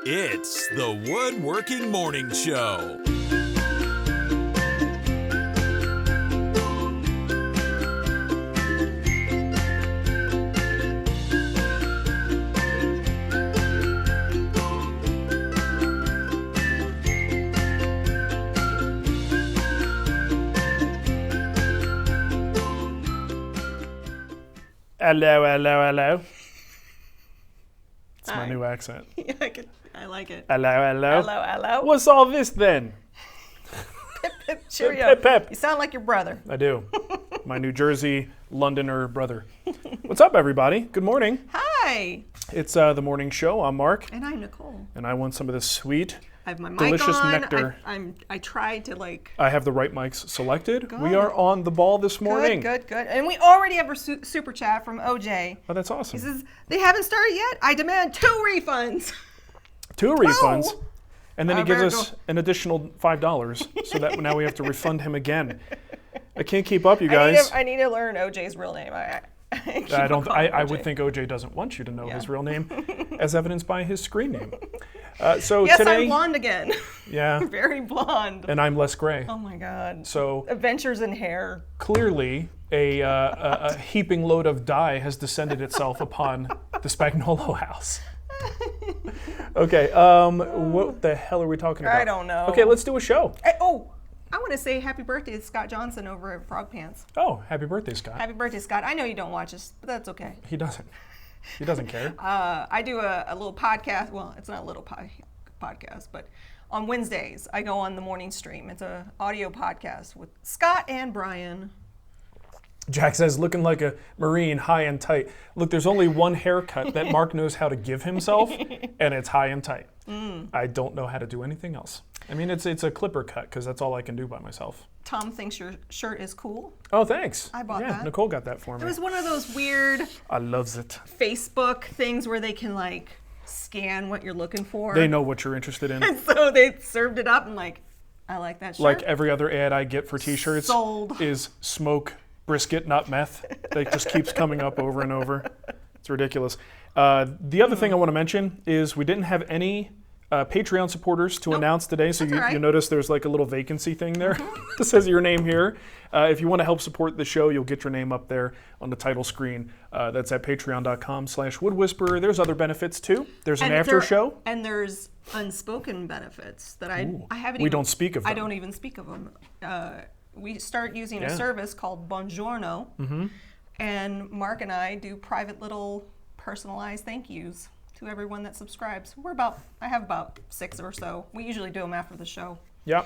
It's the Woodworking Morning Show. Hello, hello, hello. It's my new accent. Yeah, I like it. Hello, hello. Hello, hello. What's all this then? Pip, pip, cheerio. Pip, pip. You sound like your brother. I do. My New Jersey Londoner brother. What's up, everybody? Good morning. Hi. It's the morning show. I'm Marc. And I'm Nicole. And I want some of this sweet, I have my mic delicious on. nectar. I tried to like. I have the right mics selected. Good. We are on the ball this morning. Good. And we already have a super chat from OJ. Oh, that's awesome. He says, they haven't started yet. I demand 2 refunds. 2 refunds. Whoa. And then he gives us an additional $5 so that now we have to refund him again. I can't keep up, you guys. I need to learn OJ's real name. I would think OJ doesn't want you to know his real name, as evidenced by his screen name. So yes, today, I'm blonde again. Yeah. Very blonde. And I'm less gray. Oh my God. So adventures in hair. Clearly, a heaping load of dye has descended itself upon the Spagnolo house. Okay, what the hell are we talking about? I don't know. Okay, let's do a show. I want to say happy birthday to Scott Johnson over at Frog Pants. Oh, happy birthday, Scott. Happy birthday, Scott. I know you don't watch us, but that's okay. He doesn't. He doesn't care. I do a little podcast. Well, it's not a little podcast, but on Wednesdays, I go on the morning stream. It's an audio podcast with Scott and Brian. Jack says, looking like a Marine, high and tight. Look, there's only one haircut that Marc knows how to give himself, and it's high and tight. I don't know how to do anything else. I mean, it's a clipper cut, because that's all I can do by myself. Tom thinks your shirt is cool. Oh, thanks. I bought that. Yeah, Nicole got that for me. It was one of those weird I loves it. Facebook things where they can, like, scan what you're looking for. They know what you're interested in. And so they served it up, and, like, I like that shirt. Like every other ad I get for t-shirts Sold. is smoke, brisket, not meth. That just keeps coming up over and over. It's ridiculous. The other thing I want to mention is we didn't have any Patreon supporters to announce today, so you notice there's like a little vacancy thing there. It says your name here. If you want to help support the show, you'll get your name up there on the title screen. That's at patreon.com/woodwhisperer. There's other benefits too. There's an after show. And there's unspoken benefits that I haven't We don't speak of them. I don't even speak of them. We start using a service called Buongiorno, and Marc and I do private little personalized thank yous to everyone that subscribes. I have about 6 or so. We usually do them after the show. Yeah.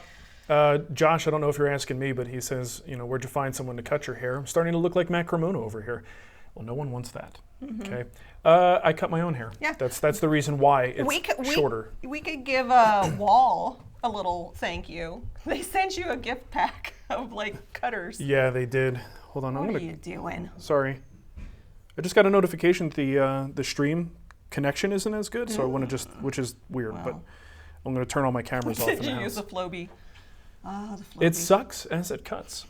Josh, I don't know if you're asking me, but he says, where'd you find someone to cut your hair? I'm starting to look like Matt Cremona over here. Well, no one wants that. Okay. I cut my own hair. Yeah. That's the reason why it's shorter. We could give Wall a little thank you. They sent you a gift pack of like cutters. Yeah, they did. Hold on. What are you doing? Sorry. I just got a notification that the stream connection isn't as good, so I want to which is weird, but I'm going to turn all my cameras off in the Did you house. use a Flowbee? Oh, the Flowbee. It sucks as it cuts.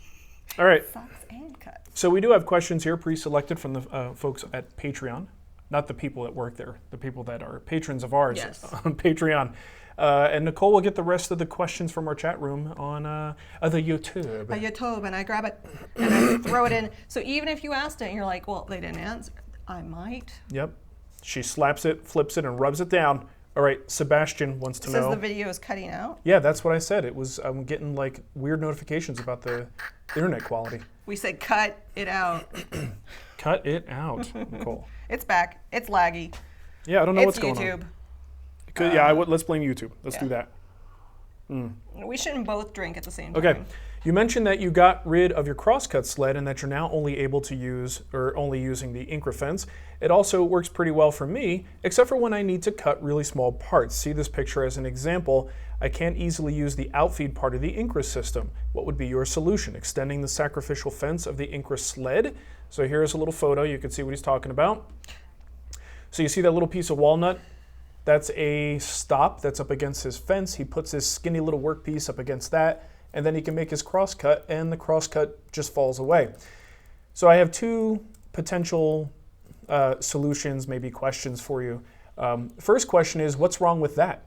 All right. Sucks and cuts. So we do have questions here pre-selected from the folks at Patreon, not the people that work there, the people that are patrons of ours on Patreon. And Nicole will get the rest of the questions from our chat room on the YouTube. YouTube, and I grab it and I throw it in. So even if you asked it and you're like, well, they didn't answer, I might. Yep. She slaps it, flips it, and rubs it down. All right, Sebastian wants to know. Says the video is cutting out. Yeah, that's what I said. I'm getting like weird notifications about the internet quality. We said cut it out. Cut it out, Nicole. It's back. It's laggy. Yeah, I don't know what's going YouTube. on. Let's blame YouTube. Let's do that. We shouldn't both drink at the same time. Okay. You mentioned that you got rid of your crosscut sled and that you're now only able to use or only using the Incra fence. It also works pretty well for me, except for when I need to cut really small parts. See this picture as an example. I can't easily use the outfeed part of the Incra system. What would be your solution? Extending the sacrificial fence of the Incra sled. So here's a little photo. You can see what he's talking about. So you see that little piece of walnut? That's a stop that's up against his fence. He puts his skinny little workpiece up against that, and then he can make his crosscut, and the crosscut just falls away. So I have 2 potential solutions, maybe questions for you. First question is, what's wrong with that?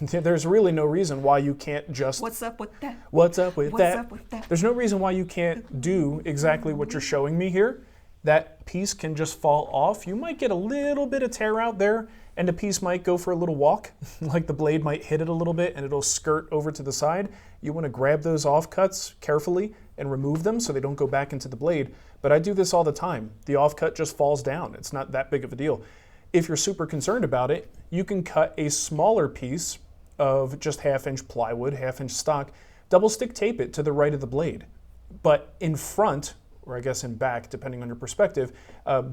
There's really no reason why you can't just... What's up with that? What's up with What's that? up with that? There's no reason why you can't do exactly what you're showing me here. That piece can just fall off. You might get a little bit of tear out there, and the piece might go for a little walk, like the blade might hit it a little bit and it'll skirt over to the side. You want to grab those offcuts carefully and remove them so they don't go back into the blade. But I do this all the time. The offcut just falls down. It's not that big of a deal. If you're super concerned about it, you can cut a smaller piece of just 1/2 inch plywood, 1/2 inch stock, double stick tape it to the right of the blade. But in front, or I guess in back, depending on your perspective,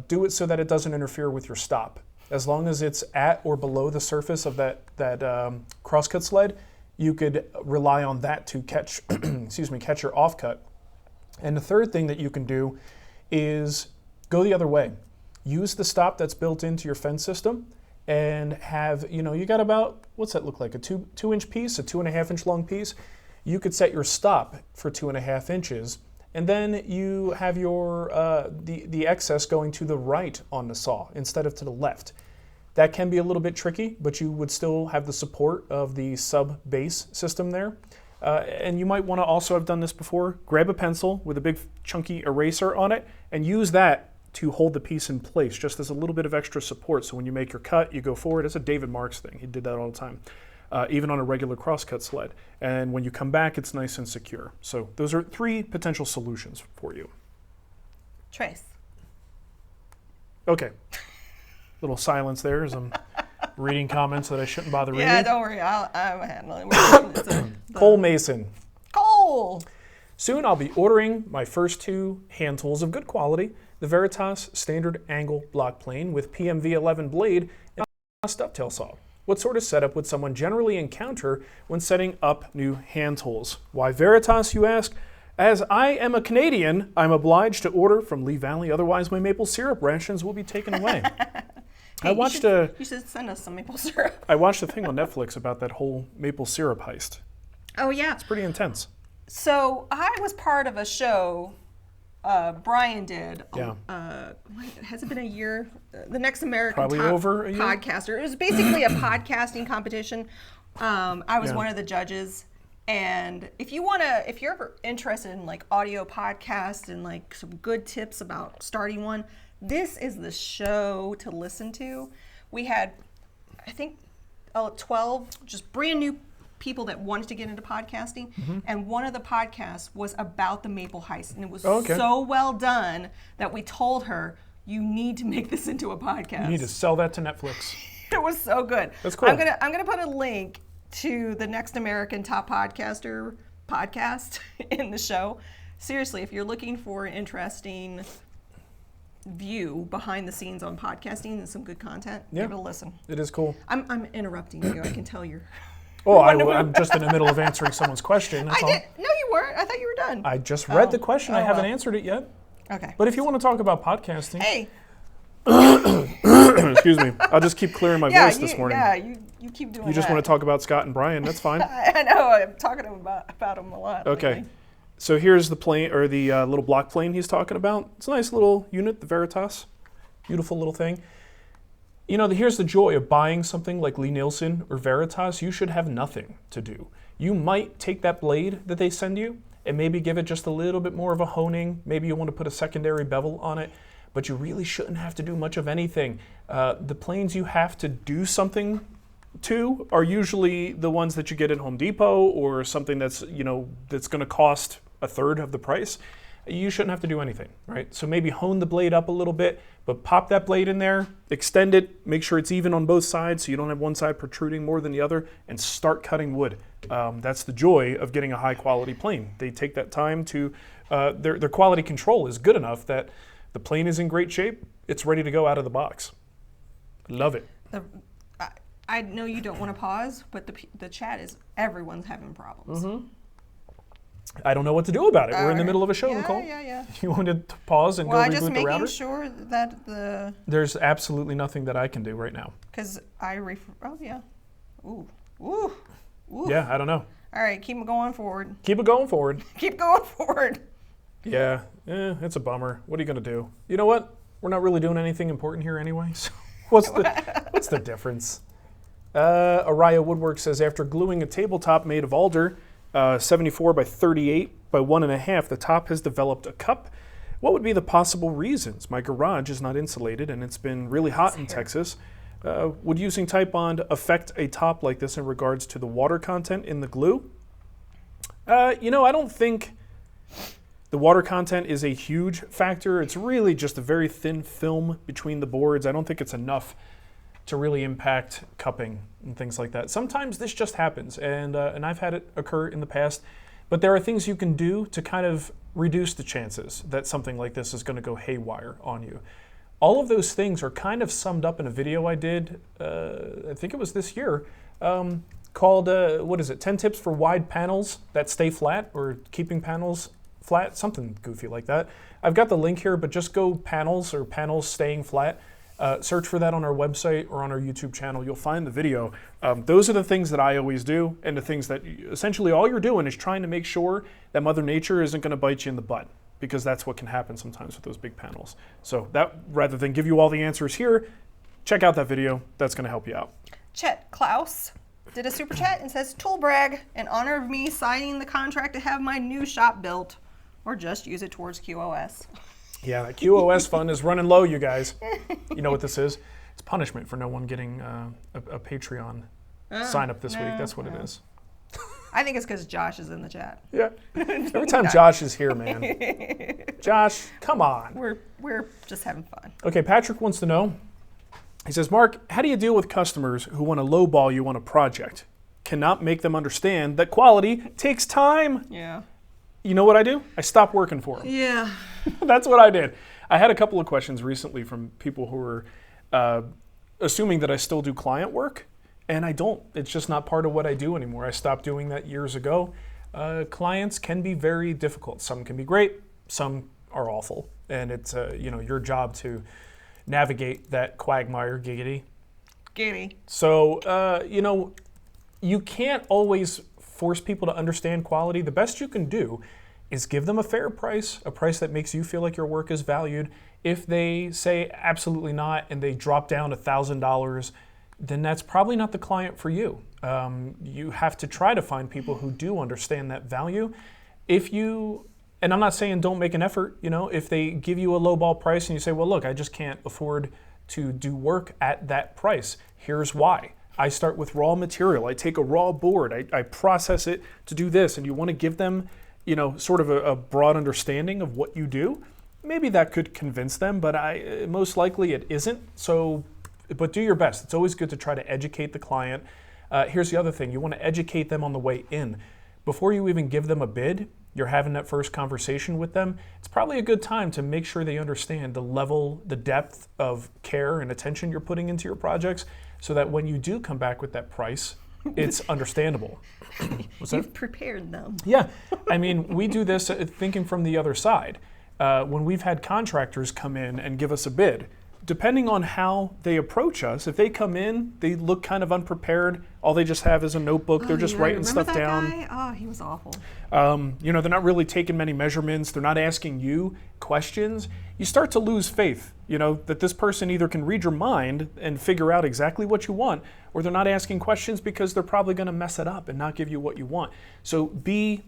do it so that it doesn't interfere with your stop. As long as it's at or below the surface of that crosscut sled, you could rely on that to catch, catch your offcut. And the third thing that you can do is go the other way. Use the stop that's built into your fence system and have, you got about, what's that look like? A 2-inch piece, a 2.5 inch long piece. You could set your stop for 2.5 inches, and then you have your the excess going to the right on the saw instead of to the left. That can be a little bit tricky, but you would still have the support of the sub-base system there. And you might want to also have done this before. Grab a pencil with a big chunky eraser on it and use that to hold the piece in place, just as a little bit of extra support. So when you make your cut, you go forward. It's a David Marc's thing. He did that all the time, even on a regular crosscut sled. And when you come back, it's nice and secure. So those are 3 potential solutions for you. Trace. Okay. Little silence there as I'm reading comments that I shouldn't bother reading. Yeah, don't worry. I'm handling it. Cole Mason. Cole! Soon I'll be ordering my first 2 hand tools of good quality, the Veritas Standard Angle Block Plane with PMV 11 blade and a dovetail saw. What sort of setup would someone generally encounter when setting up new hand tools? Why Veritas, you ask? As I am a Canadian, I'm obliged to order from Lee Valley, otherwise my maple syrup rations will be taken away. Hey, you should send us some maple syrup. I watched a thing on Netflix about that whole maple syrup heist. Oh, yeah. It's pretty intense. So I was part of a show Brian did. Yeah. Has it been a year? The Next American Probably Top over a year? Podcaster. It was basically a podcasting competition. I was one of the judges. And if you're ever interested in like audio podcasts and like some good tips about starting one, this is the show to listen to. We had, I think, 12 just brand new people that wanted to get into podcasting, and one of the podcasts was about the Maple Heist, and it was so well done that we told her, you need to make this into a podcast. You need to sell that to Netflix. It was so good. That's cool. I'm gonna put a link to the Next American Top Podcaster podcast in the show. Seriously, if you're looking for an interesting view behind the scenes on podcasting and some good content, give it a listen. It is cool. I'm interrupting you. I can tell you're. Oh, I'm just in the middle of answering someone's question. That's all. No, you weren't. I thought you were done. I just read the question. I haven't answered it yet. Okay. But if you want to talk about podcasting, Hey. excuse me, I'll just keep clearing my voice this morning. Yeah, you keep doing that. You just want to talk about Scott and Brian, that's fine. I know. I'm talking to him about them a lot. Okay. Lately. So here's the plane, or the little block plane he's talking about. It's a nice little unit, the Veritas. Beautiful little thing. Here's the joy of buying something like Lee Nielsen or Veritas. You should have nothing to do. You might take that blade that they send you and maybe give it just a little bit more of a honing. Maybe you want to put a secondary bevel on it, but you really shouldn't have to do much of anything. The planes you have to do something to are usually the ones that you get at Home Depot or something that's, that's going to cost a third of the price. You shouldn't have to do anything, right? So maybe hone the blade up a little bit, but pop that blade in there, extend it, make sure it's even on both sides so you don't have one side protruding more than the other, and start cutting wood. That's the joy of getting a high quality plane. They take that time to, their quality control is good enough that the plane is in great shape, it's ready to go out of the box. Love it. I know you don't want to pause, but the chat is everyone's having problems. I don't know what to do about it. We're in the middle of a show, Nicole. Yeah. You wanted to pause and go reboot the router? Well, I'm just making sure that There's absolutely nothing that I can do right now. Because oh, yeah. Ooh. Yeah, I don't know. All right, keep going forward. Keep it going forward. Keep going forward. Yeah, it's a bummer. What are you going to do? You know what? We're not really doing anything important here anyway, so What's the difference? Araya Woodwork says, after gluing a tabletop made of alder, 74 by 38 by 1.5, the top has developed a cup. What would be the possible reasons? My garage is not insulated and it's been really hot in Texas. Would using Titebond affect a top like this in regards to the water content in the glue? I don't think the water content is a huge factor. It's really just a very thin film between the boards. I don't think it's enough to really impact cupping and things like that. Sometimes this just happens, and I've had it occur in the past, but there are things you can do to kind of reduce the chances that something like this is going to go haywire on you. All of those things are kind of summed up in a video I did, I think it was this year, called, 10 Tips for Wide Panels That Stay Flat, or Keeping Panels Flat, something goofy like that. I've got the link here, but just go panels or panels staying flat. Search for that on our website or on our YouTube channel. You'll find the video. Those are the things that I always do, and the things that essentially all you're doing is trying to make sure that Mother Nature isn't going to bite you in the butt, because that's what can happen sometimes with those big panels. So that, rather than give you all the answers here, check out that video. That's going to help you out. Chet Klaus did a super chat and says, tool brag, in honor of me signing the contract to have my new shop built, or just use it towards QoS. Yeah, that QoS fund is running low, you guys. You know what this is? It's punishment for no one getting a Patreon sign up this week. That's what it is. I think it's because Josh is in the chat. Yeah. Every time Josh is here, man. Josh, come on. We're just having fun. Okay, Patrick wants to know. He says, Mark, how do you deal with customers who want to lowball you on a project? Cannot make them understand that quality takes time. Yeah. You know what I do? I stop working for them. Yeah. That's what I did. I had a couple of questions recently from people who were assuming that I still do client work, and I don't. It's just not part of what I do anymore. I stopped doing that years ago. Clients can be very difficult. Some can be great, some are awful, and it's your job to navigate that quagmire, giggity. So you can't always force people to understand quality. The best you can do is give them a fair price, a price that makes you feel like your work is valued. If they say absolutely not and they drop down $1,000, then that's probably not the client for you. You have to try to find people who do understand that value. And I'm not saying don't make an effort, if they give you a lowball price and you say, well, look, I just can't afford to do work at that price. Here's why. I start with raw material. I take a raw board. I process it to do this. And you want to give them, sort of a broad understanding of what you do. Maybe that could convince them, but most likely it isn't. But do your best. It's always good to try to educate the client. Here's the other thing. You want to educate them on the way in. Before you even give them a bid, you're having that first conversation with them. It's probably a good time to make sure they understand the level, the depth of care and attention you're putting into your projects, so that when you do come back with that price, it's understandable. You've prepared them. Yeah. I mean, we do this thinking from the other side. When we've had contractors come in and give us a bid, depending on how they approach us, if they come in, they look kind of unprepared. All they just have is a notebook. They're just writing stuff down. Guy? Oh, he was awful. They're not really taking many measurements. They're not asking you questions. You start to lose faith, that this person either can read your mind and figure out exactly what you want, or they're not asking questions because they're probably going to mess it up and not give you what you want. So be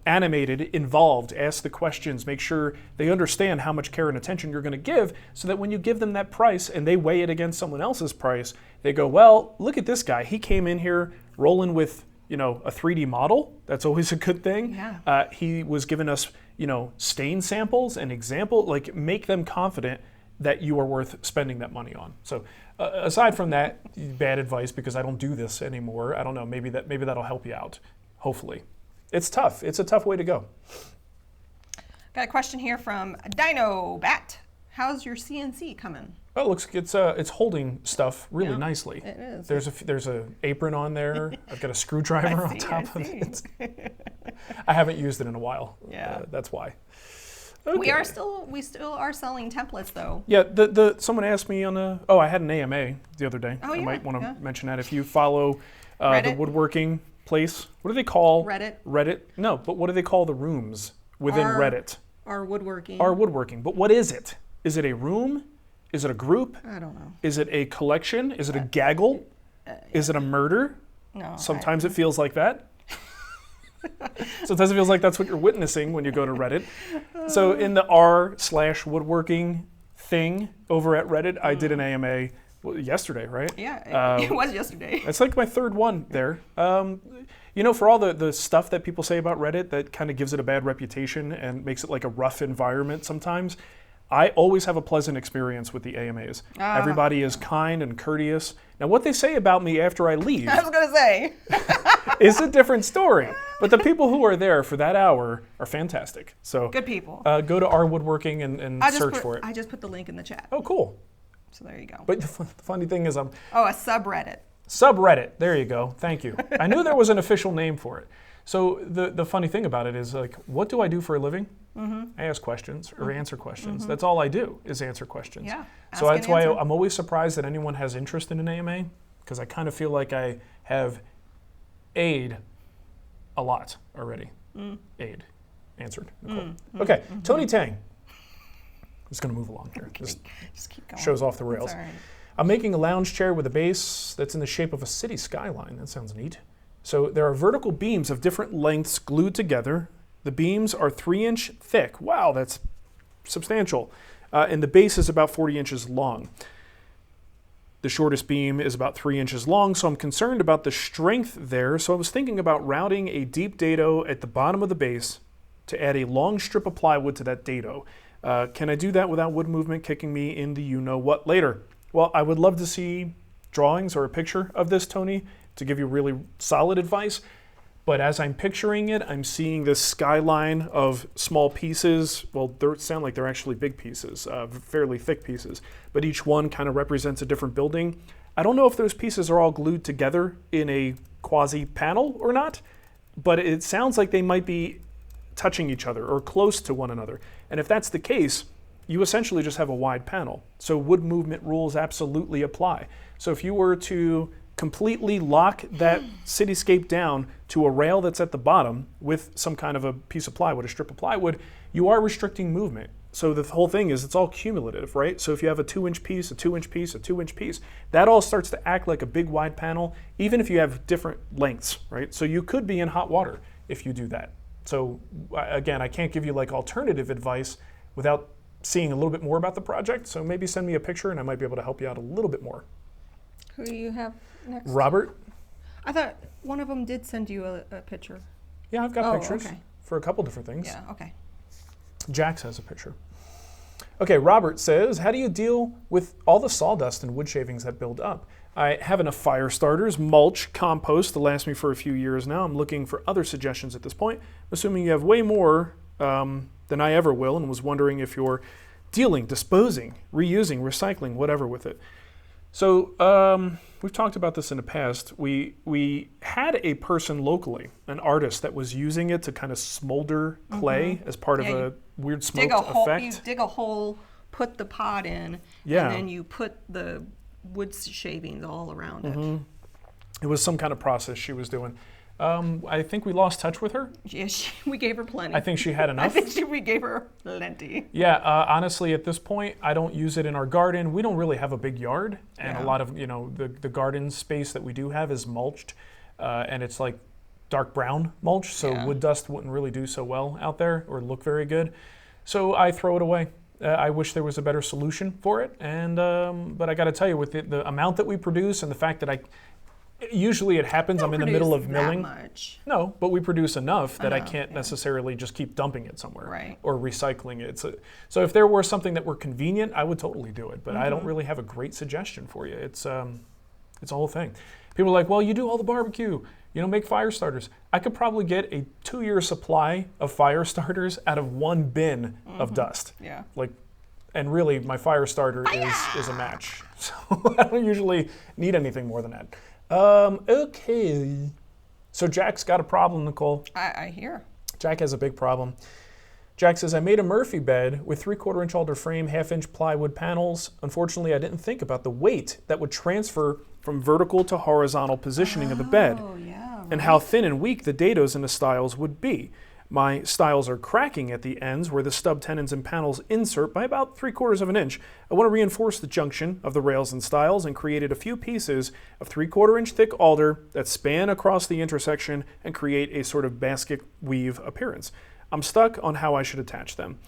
animated, involved, ask the questions, make sure they understand how much care and attention you're going to give, so that when you give them that price and they weigh it against someone else's price, they go, well, look at this guy. He came in here rolling with, a 3D model. That's always a good thing. Yeah. He was giving us, stain samples and example, make them confident that you are worth spending that money on. So aside from that, bad advice, because I don't do this anymore. I don't know, maybe that'll help you out, hopefully. It's tough. It's a tough way to go. Got a question here from Dino Bat. How's your CNC coming? Oh, it looks it's holding stuff really nicely. It is. There's a apron on there. I've got a screwdriver on top of it. I haven't used it in a while. Yeah. That's why. Okay. We still are selling templates though. Yeah. Someone asked me I had an AMA the other day. Oh, yeah. I might want to mention that if you follow the woodworking place. What do they call Reddit? No, but what do they call the rooms within Reddit? Our woodworking. Our woodworking. But what is it? Is it a room? Is it a group? I don't know. Is it a collection? Is it a gaggle? Is it a murder? No. Sometimes it feels like that. Sometimes it feels like that's what you're witnessing when you go to Reddit. So in the r/woodworking thing over at Reddit, I did an AMA yesterday, right? Yeah, it was yesterday. It's like my third one there. For all the stuff that people say about Reddit that kind of gives it a bad reputation and makes it like a rough environment sometimes, I always have a pleasant experience with the AMAs. Everybody is kind and courteous. Now, what they say about me after I leave I was going to say. is a different story. But the people who are there for that hour are fantastic. So Good people. Go to R Woodworking and search for it. I just put the link in the chat. Oh, cool. So there you go. But the funny thing is, a subreddit. Subreddit. There you go. Thank you. I knew there was an official name for it. So the funny thing about it is, like, what do I do for a living? I ask questions or answer questions. That's all I do is answer questions. Yeah. So that's why I'm always surprised that anyone has interest in an AMA, because I kind of feel like I have aid a lot already. Aid. Answered. Nicole. Okay. Tony Tang. Just going to move along here. Okay. Just keep going. Shows off the rails. That's all right. I'm making a lounge chair with a base that's in the shape of a city skyline. That sounds neat. So there are vertical beams of different lengths glued together. The beams are 3-inch thick. Wow, that's substantial. And the base is about 40 inches long. The shortest beam is about 3 inches long, so I'm concerned about the strength there. So I was thinking about routing a deep dado at the bottom of the base to add a long strip of plywood to that dado. Can I do that without wood movement kicking me in the you-know-what later? Well, I would love to see drawings or a picture of this, Tony, to give you really solid advice. But as I'm picturing it, I'm seeing this skyline of small pieces. Well, they sound like they're actually big pieces, fairly thick pieces. But each one kind of represents a different building. I don't know if those pieces are all glued together in a quasi-panel or not, but it sounds like they might be touching each other or close to one another. And if that's the case, you essentially just have a wide panel. So wood movement rules absolutely apply. So if you were to completely lock that cityscape down to a rail that's at the bottom with some kind of a piece of plywood, a strip of plywood, you are restricting movement. So the whole thing is it's all cumulative, right? So if you have a 2-inch piece, a 2-inch piece, a 2-inch piece, that all starts to act like a big wide panel, even if you have different lengths, right? So you could be in hot water if you do that. So again, I can't give you like alternative advice without seeing a little bit more about the project. So maybe send me a picture and I might be able to help you out a little bit more. Who do you have next? Robert? I thought one of them did send you a picture. Yeah, I've got pictures okay. for a couple different things. Yeah, okay. Jax has a picture. Okay, Robert says, how do you deal with all the sawdust and wood shavings that build up? I have enough fire starters, mulch, compost to last me for a few years now. I'm looking for other suggestions at this point, assuming you have way more than I ever will, and was wondering if you're dealing, disposing, reusing, recycling, whatever with it. So we've talked about this in the past. We had a person locally, an artist, that was using it to kind of smolder clay as part of a weird smoked effect. You dig a hole, put the pot in, and then you put the wood shavings all around it. It was some kind of process she was doing. I think we lost touch with her. Yeah, we gave her plenty. I think she had enough. I think we gave her plenty. Yeah, honestly, at this point, I don't use it in our garden. We don't really have a big yard, and a lot of the garden space that we do have is mulched, and it's like dark brown mulch, so wood dust wouldn't really do so well out there or look very good. So I throw it away. I wish there was a better solution for it, and but I got to tell you, with the amount that we produce and the fact that usually it happens, I'm in the middle of milling. That much. No, but we produce enough that I can't necessarily just keep dumping it somewhere or recycling it. So if there were something that were convenient, I would totally do it. But I don't really have a great suggestion for you. It's a whole thing. People are like, well, you do all the barbecue, make fire starters. I could probably get a 2-year supply of fire starters out of one bin of dust. Yeah. And really, my fire starter is a match. So I don't usually need anything more than that. Okay. So Jack's got a problem, Nicole. I hear. Jack has a big problem. Jack says, I made a Murphy bed with 3/4-inch alder frame, 1/2-inch plywood panels. Unfortunately, I didn't think about the weight that would transfer from vertical to horizontal positioning of the bed, yeah, and how thin and weak the dados and the stiles would be. My stiles are cracking at the ends where the stub tenons and panels insert by about 3/4 of an inch. I want to reinforce the junction of the rails and stiles and created a few pieces of 3/4 inch thick alder that span across the intersection and create a sort of basket weave appearance. I'm stuck on how I should attach them.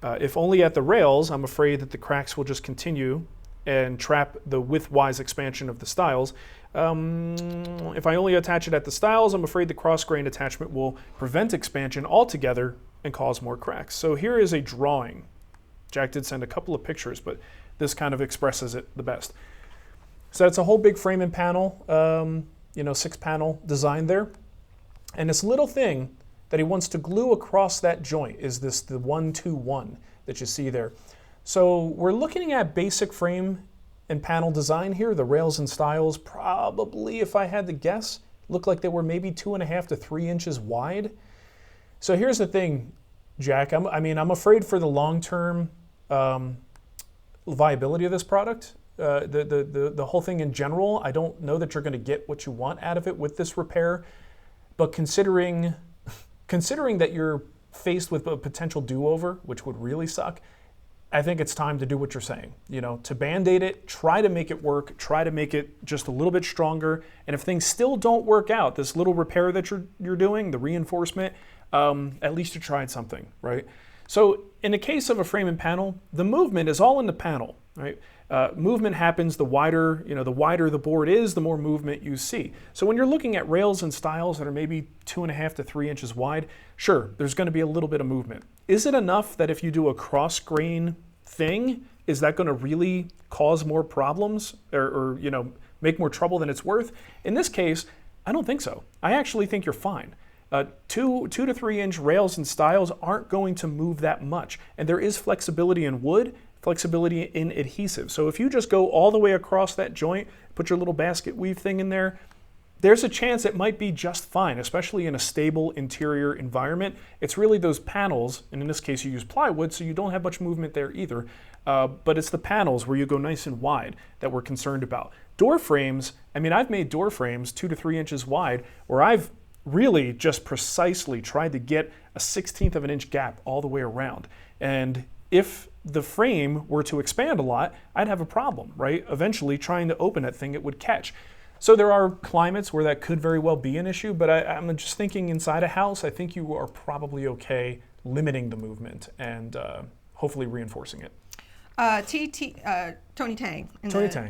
If only at the rails, I'm afraid that the cracks will just continue and trap the width-wise expansion of the stiles. If I only attach it at the stiles, I'm afraid the cross-grain attachment will prevent expansion altogether and cause more cracks. So here is a drawing. Jack did send a couple of pictures, but this kind of expresses it the best. So it's a whole big frame and panel, 6-panel design there. And this little thing that he wants to glue across that joint is the 1-2-1 that you see there. So we're looking at basic frame and panel design here. The rails and stiles probably, if I had to guess, look like they were maybe 2.5 to 3 inches wide. So here's the thing, Jack. I'm afraid for the long-term viability of this product. The whole thing in general, I don't know that you're going to get what you want out of it with this repair. But considering that you're faced with a potential do-over, which would really suck, I think it's time to do what you're saying. To Band-Aid it, try to make it work, try to make it just a little bit stronger. And if things still don't work out, this little repair that you're doing, the reinforcement, at least you tried something, right? So in the case of a frame and panel, the movement is all in the panel, right? Movement happens the wider the board is, the more movement you see. So when you're looking at rails and stiles that are maybe 2.5 to 3 inches wide, sure, there's going to be a little bit of movement. Is it enough that if you do a cross grain thing, is that going to really cause more problems or make more trouble than it's worth? In this case, I don't think so. I actually think you're fine. 2 to 3 inch rails and stiles aren't going to move that much, and there is flexibility in wood, flexibility in adhesive. So if you just go all the way across that joint, put your little basket weave thing in there, there's a chance it might be just fine, especially in a stable interior environment. It's really those panels, and in this case you use plywood, so you don't have much movement there either, but it's the panels where you go nice and wide that we're concerned about. Door frames, I've made door frames 2 to 3 inches wide where I've really just precisely tried to get a 1/16 of an inch gap all the way around. And if the frame were to expand a lot, I'd have a problem, right? Eventually trying to open that thing, it would catch. So there are climates where that could very well be an issue, but I'm just thinking inside a house, I think you are probably okay limiting the movement and hopefully reinforcing it. Tony Tang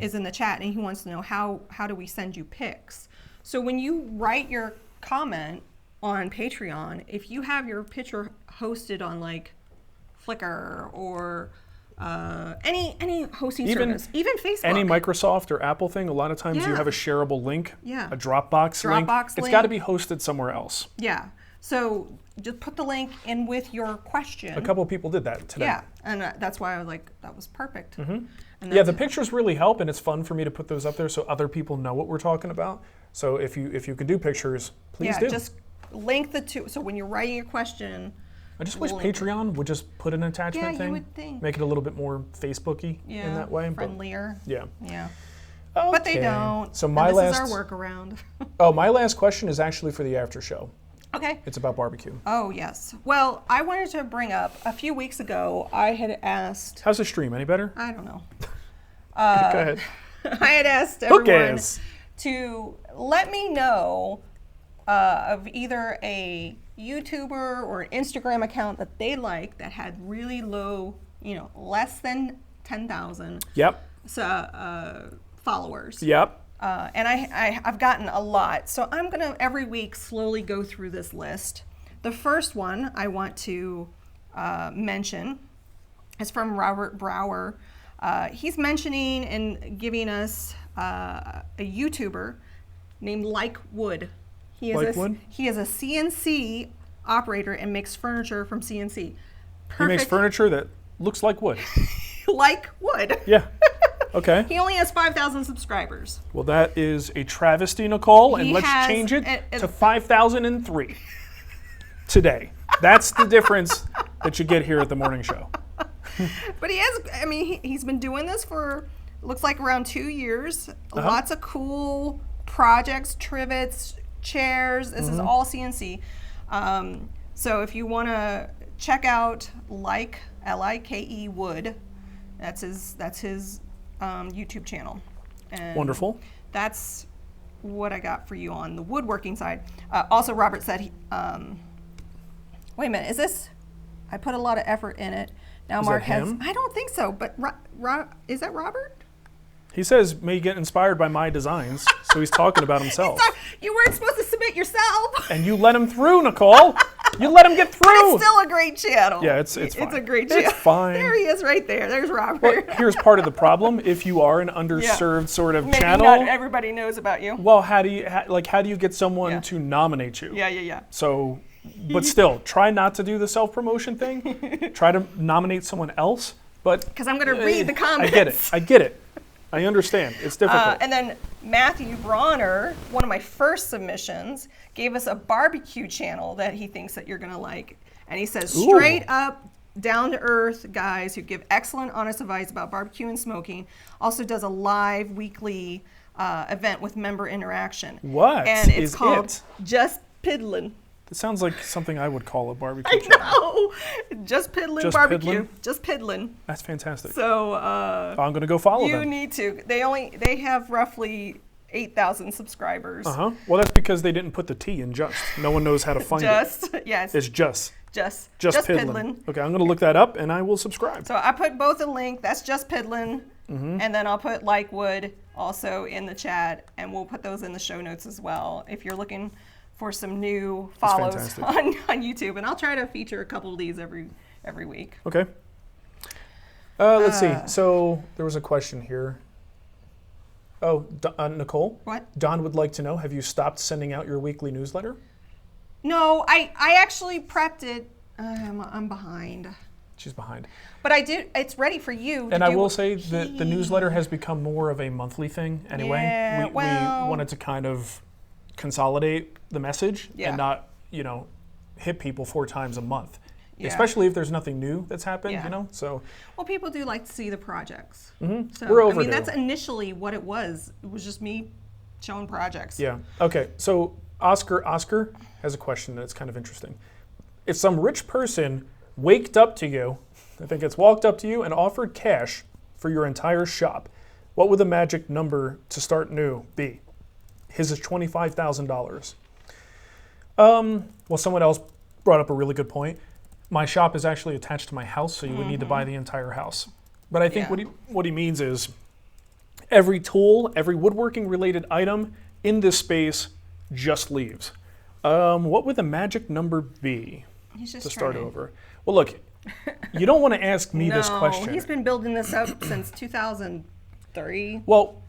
is in the chat, and he wants to know how do we send you pics? So when you write your comment on Patreon, if you have your picture hosted on like Flickr or any hosting service, even Facebook, any Microsoft or Apple thing, a lot of times you have a shareable link, a Dropbox link. It's got to be hosted somewhere else. Yeah. So just put the link in with your question. A couple of people did that today. Yeah, and that's why I was like, that was perfect. Mm-hmm. And the pictures really help, and it's fun for me to put those up there so other people know what we're talking about. So if you can do pictures, please do. Yeah, just link the two. So when you're writing your question, I just wish Patreon would just put an attachment thing. You would think. Make it a little bit more Facebook-y in that way. Friendlier. Yeah. Okay. But they don't. So this is our workaround. My last question is actually for the after show. Okay. It's about barbecue. Oh, yes. Well, I wanted to bring up, a few weeks ago, I had asked... How's the stream? Any better? I don't know. Go ahead. I had asked everyone to let me know of either a YouTuber or an Instagram account that they like that had really low, less than 10,000 followers. Yep. And I've gotten a lot. So I'm going to every week slowly go through this list. The first one I want to mention is from Robert Brower. He's mentioning and giving us a YouTuber named Like Wood. He is a CNC operator and makes furniture from CNC. Perfect. He makes furniture that looks like wood. Like wood. Yeah. Okay. He only has 5,000 subscribers. Well, that is a travesty, Nicole, and let's change it to 5,003 today. That's the difference that you get here at the morning show. But he has, he's been doing this for, looks like around 2 years. Lots of cool projects, trivets, chairs. This is all CNC. So if you want to check out Like Wood, that's his YouTube channel. And Wonderful. That's what I got for you on the woodworking side. Also, Robert said, wait a minute, is this? I put a lot of effort in it. Now Is Marc that has. him? I don't think so, but is that Robert? He says may get inspired by my designs, so he's talking about himself. You weren't supposed to submit yourself. And you let him through, Nicole. You let him get through. It's still a great channel. Yeah, it's fine. It's a great channel. It's fine. There he is, right there. There's Robert. Well, here's part of the problem. If you are an underserved sort of Maybe channel, not everybody knows about you. well, how do you get someone to nominate you? Yeah. So, but still, try not to do the self-promotion thing. Try to nominate someone else. But Because I'm going to read the comments. I get it. I understand. It's difficult. And then Matthew Bronner, one of my first submissions, gave us a barbecue channel that he thinks that you're going to like. And he says, straight up, down-to-earth guys who give excellent, honest advice about barbecue and smoking. Also does a live weekly event with member interaction. What And it's is called it? Just Piddlin'. It sounds like something I would call a barbecue I channel. know. Just Piddlin' Just Barbecue. Piddlin'? Just Piddlin'. That's fantastic. So I'm going to go follow you them. need to. They have roughly 8,000 subscribers. Well, that's because they didn't put the T in just. No one knows how to find it. Yes. It's just Piddlin'. Okay, I'm going to look that up and I will subscribe. So I put both a link. That's Just Piddlin'. And then I'll put Like Wood also in the chat, and we'll put those in the show notes as well if you're looking for some new follows on YouTube. And I'll try to feature a couple of these every week. Okay. Let's see. So there was a question here. Oh, Nicole? What? Don would like to know, have you stopped sending out your weekly newsletter? No, I actually prepped it. I'm behind. She's behind. But I did. It's ready for you. And I will say that the newsletter has become more of a monthly thing anyway. Yeah, we well, wanted to kind of consolidate the message Yeah. and not, hit people 4 times a month. Yeah. Especially if there's nothing new that's happened, Yeah. So Well, people do like to see the projects. So, We're overdue. that's initially what it was. It was just me showing projects. yeah. Okay. So Oscar has a question that's kind of interesting. If some rich person walked up to you and offered cash for your entire shop, what would the magic number to start new be? His is $25,000. Well, someone else brought up a really good point. My shop is actually attached to my house, so you would need to buy the entire house. But I think what he means is every tool, every woodworking related item in this space just leaves. What would the magic number be He's just to start trying. over? Well, look, you don't want to ask me this No, question. he's been building this up since 2003. Well,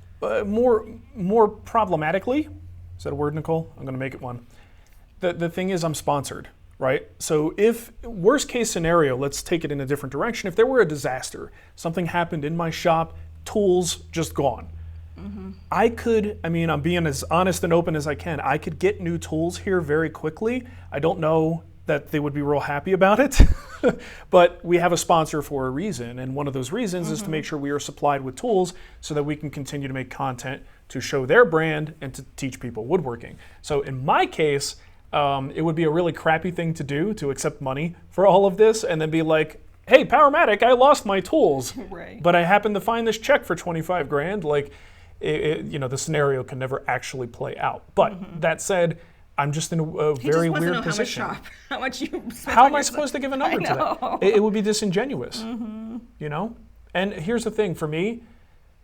more problematically, is that a word, Nicole? I'm going to make it one. The thing is, I'm sponsored, right? So if, worst case scenario, let's take it in a different direction. If there were a disaster, something happened in my shop, tools just gone. I'm being as honest and open as I can. I could get new tools here very quickly. I don't know that they would be real happy about it, but we have a sponsor for a reason. And one of those reasons is to make sure we are supplied with tools so that we can continue to make content to show their brand and to teach people woodworking. So in my case, it would be a really crappy thing to do, to accept money for all of this and then be like, hey, Powermatic, I lost my tools, Right. but I happened to find this check for 25 grand. Like, the scenario can never actually play out. But that said, I'm just in a very weird position. How much you spent How on am I yourself. supposed to give a number to know. that? It would be disingenuous, And here's the thing, for me,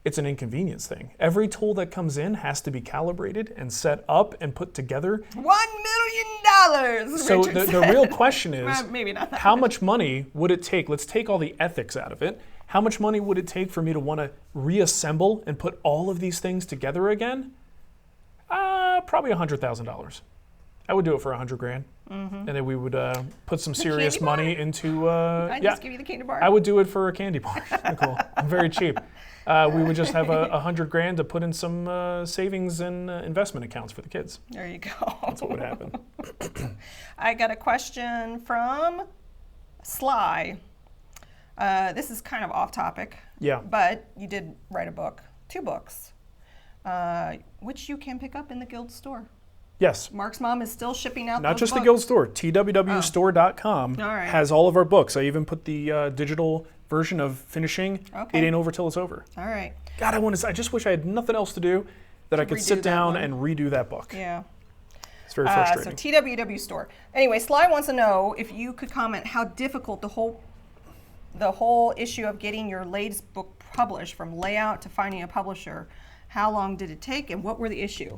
it's an inconvenience thing. Every tool that comes in has to be calibrated and set up and put together. $1 million. So Richard the said. real question is, Well, maybe not that how much money would it take? Let's take all the ethics out of it. How much money would it take for me to want to reassemble and put all of these things together again? Probably $100,000. I would do it for $100 grand, and then we would put some serious candy bar? money into. I just give you the candy bar. I would do it for a candy bar. Nicole. Very cheap. We would just have $100 grand to put in some savings and investment accounts for the kids. There you go. That's what would happen. I got a question from Sly. This is kind of off topic. Yeah. But you did write a book, 2 books, which you can pick up in the Guild store. Yes. Marc's mom is still shipping out Not those just the books. Guild store. TWWstore.com All right. has all of our books. I even put the digital version of Finishing Okay. It Ain't Over Till It's Over. All right. God, I just wish I had nothing else to do that I could redo sit that down one. and redo that book. Yeah. It's very So frustrating. TWW store. Anyway, Sly wants to know if you could comment how difficult the whole issue of getting your latest book published, from layout to finding a publisher. How long did it take, and what were the issue?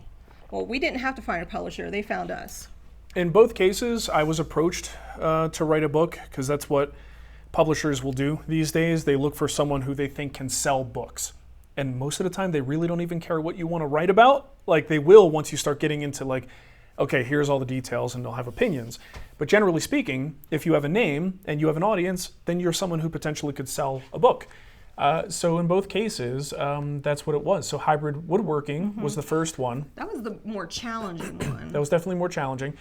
Well, we didn't have to find a publisher; they found us. In both cases, I was approached to write a book, because that's what publishers will do these days. They look for someone who they think can sell books. And most of the time, they really don't even care what you want to write about. Like, they will once you start getting into, like, okay, here's all the details, and they'll have opinions. But generally speaking, if you have a name and you have an audience, then you're someone who potentially could sell a book. So in both cases, that's what it was. So hybrid woodworking was the first one. That was the more challenging one. That was definitely more challenging.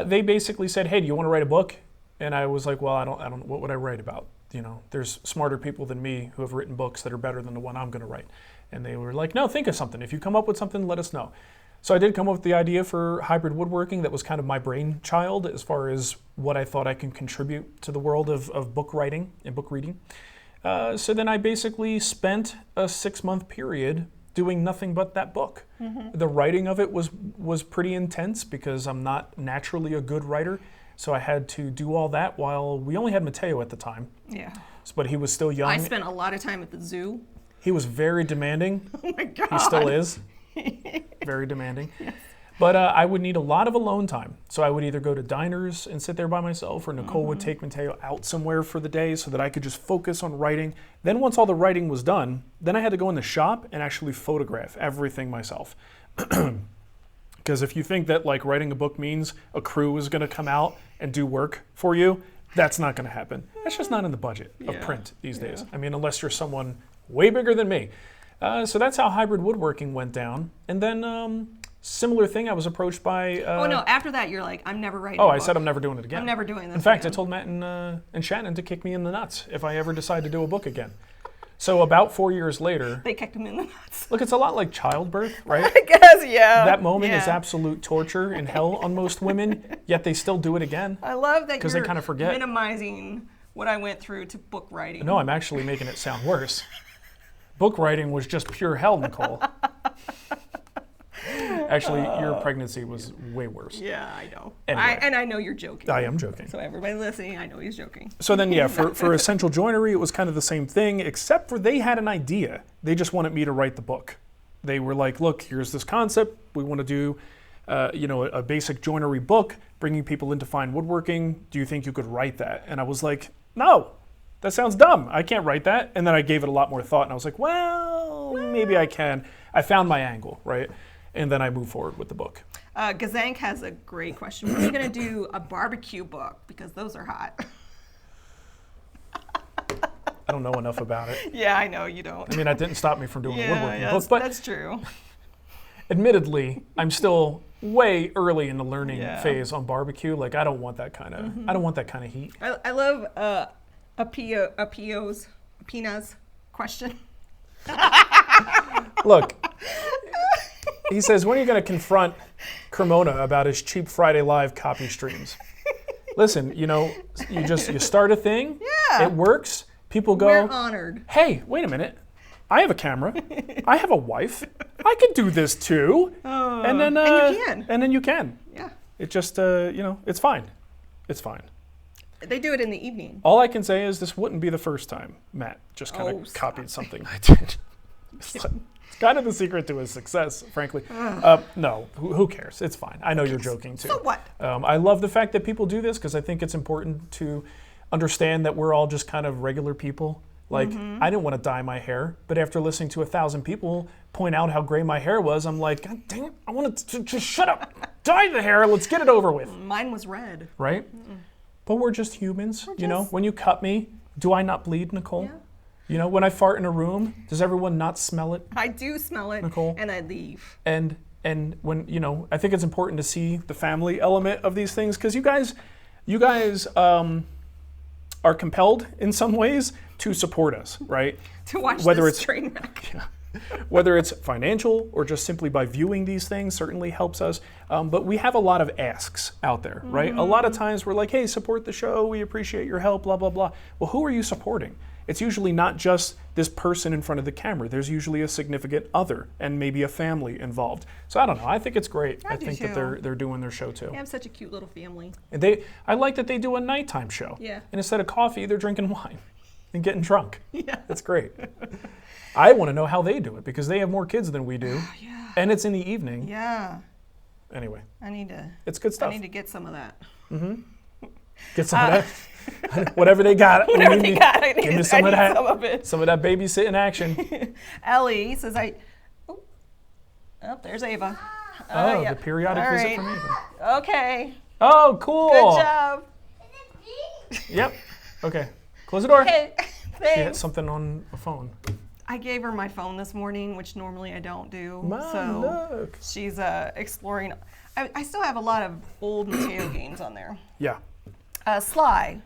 They basically said, hey, do you want to write a book? And I was like, well, I don't. What would I write about? You know, there's smarter people than me who have written books that are better than the one I'm going to write. And they were like, no, think of something. If you come up with something, let us know. So I did come up with the idea for hybrid woodworking. That was kind of my brainchild as far as what I thought I can contribute to the world of book writing and book reading. So then I basically spent a 6-month period doing nothing but that book. The writing of it was pretty intense because I'm not naturally a good writer. So I had to do all that while we only had Mateo at the time. Yeah. But he was still young. I spent a lot of time at the zoo. He was very demanding. Oh my God. He still is. Very demanding. Yes. But I would need a lot of alone time. So I would either go to diners and sit there by myself, or Nicole would take Mateo out somewhere for the day so that I could just focus on writing. Then once all the writing was done, then I had to go in the shop and actually photograph everything myself. Because if you think that like writing a book means a crew is going to come out and do work for you, that's not going to happen. That's just not in the budget of print these days. I mean, unless you're someone way bigger than me. So that's how hybrid woodworking went down. And then similar thing, I was approached by... oh no, after that you're like, I'm never writing Oh, a I book. said I'm never doing it again. I'm never doing this In fact, again. I told Matt and Shannon to kick me in the nuts if I ever decide to do a book again. So about 4 years later... They kicked him in the nuts. Look, it's a lot like childbirth, right? I guess, yeah. That moment is Yeah. absolute torture in hell on most women, yet they still do it again. I love that 'Cause you're they kinda forget. minimizing what I went through to book writing. No, I'm actually making it sound worse. Book writing was just pure hell, Nicole. Actually, your pregnancy was way worse. Yeah, I know. Anyway. And I know you're joking. I am joking. So everybody listening, I know he's joking. So then, yeah, for Essential Joinery, it was kind of the same thing, except for they had an idea. They just wanted me to write the book. They were like, look, here's this concept. We want to do, a basic joinery book, bringing people into fine woodworking. Do you think you could write that? And I was like, no, that sounds dumb. I can't write that. And then I gave it a lot more thought, and I was like, well, maybe I can. I found my angle, right? And then I moved forward with the book. Gazank has a great question. When are you going to do a barbecue book? Because those are hot. I don't know enough about it. Yeah, I know you don't. I mean, that didn't stop me from doing a woodworking yeah, book, but that's true. admittedly, I'm still way early in the learning Yeah. phase on barbecue. Like, I don't want that kind of, I don't want that kind of heat. I love Pina's question. Look, he says, when are you going to confront Cremona about his cheap Friday Live copy streams? Listen, you start a thing, Yeah. it works, people go, We're honored. hey, wait a minute, I have a camera, I have a wife, I can do this too. And then and you can. And then you can. Yeah. It just, it's fine. It's fine. They do it in the evening. All I can say is this wouldn't be the first time Matt just kind of stop copied something I did. It's kind of the secret to his success, frankly. No, who cares? It's fine. I know you're joking too. So what? I love the fact that people do this because I think it's important to understand that we're all just kind of regular people. Like, I didn't want to dye my hair, but after listening to 1,000 people point out how gray my hair was, I'm like, God dang it, I want to just shut up. Dye the hair, let's get it over with. Mine was red. Right? But we're just humans, When you cut me, do I not bleed, Nicole? Yeah. When I fart in a room, does everyone not smell it? I do smell it, Nicole? and I leave. And when, I think it's important to see the family element of these things because you guys are compelled in some ways to support us, right? To watch Whether this it's- train wreck. Whether it's financial or just simply by viewing these things certainly helps us. But we have a lot of asks out there, right? A lot of times we're like, hey, support the show. We appreciate your help, blah, blah, blah. Well, who are you supporting? It's usually not just this person in front of the camera. There's usually a significant other and maybe a family involved. So I don't know. I think it's great. I think that they're doing their show too. They have such a cute little family. And I like that they do a nighttime show. Yeah. And instead of coffee, they're drinking wine and getting drunk. Yeah. It's great. I want to know how they do it because they have more kids than we do. Yeah. And it's in the evening. Yeah. Anyway. It's good stuff. I need to get some of that. Get some of that. Whatever they got. Whatever they got. Give me some of that. Some of it. Some of that babysitting action. Ellie says Oh, there's Ava. The periodic All visit right. from Ava. Okay. Oh, cool. Good job. Yep. Okay. Close the door. Okay. She had Thanks. something on a phone. I gave her my phone this morning, which normally I don't do. Mom, look. She's exploring. I still have a lot of old Mateo games on there. Yeah. Sly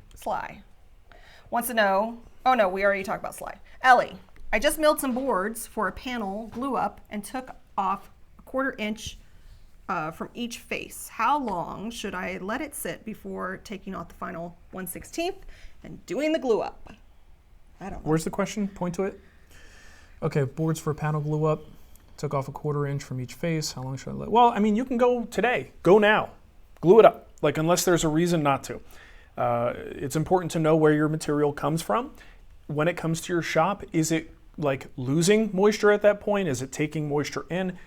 wants to know. Oh no, we already talked about Sly. Ellie, I just milled some boards for a panel glue up and took off a 1/4 inch from each face. How long should I let it sit before taking off the final 1/16 and doing the glue up? I don't know. Where's the question? Point to it. Okay, boards for panel glue up. Took off a 1/4 inch from each face. How long should I let? Well, I mean, you can go today. Go now. Glue it up. Like, unless there's a reason not to. It's important to know where your material comes from. When it comes to your shop, is it like losing moisture at that point? Is it taking moisture in?